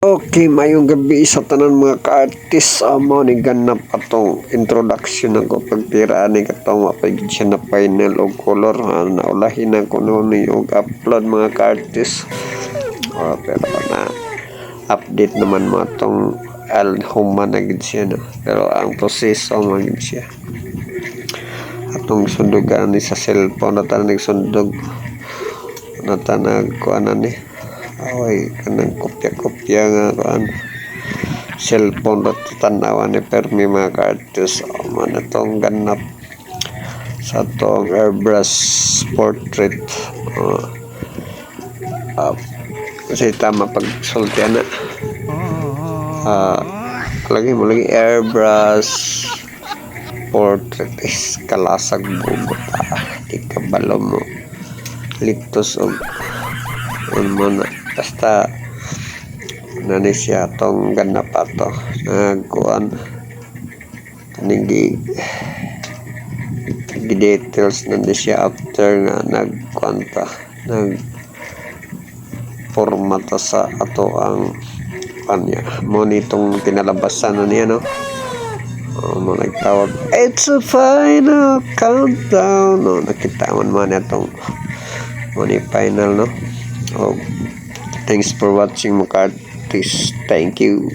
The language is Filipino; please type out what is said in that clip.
Okay, mayong gabi sa tanan mga ka-artist. Amo ni ganap atong introduction ako pagtiraan ni katong mapagid siya na final og color. Naulahin na ko noon og upload mga ka-artist. Pero na update naman mo atong alhuman na gid siya no. Pero ang proseso man gid siya. Atong sundugan ni sa cellphone na tanig sundog na tanag kuanan ni. Away kanang kopya-kopya nga kuan cellphone at tanawan ni permi mga ka-artist man itong ganap sa tong airbrush portrait kasi tama pag sultian na lagi mo lagi airbrush portrait is kalasag bugot di kabalo mo litos og mo na basta nani siya tong ganap ato nagkuan kanigi details nani siya after nga nagkuanta nag formata sa ato ang kanya mo nitong kinalabasan na niya no mo nagtawag it's a final countdown no nakita man itong mo ni final no. Oh, thanks for watching mga ka-artist. Thank you.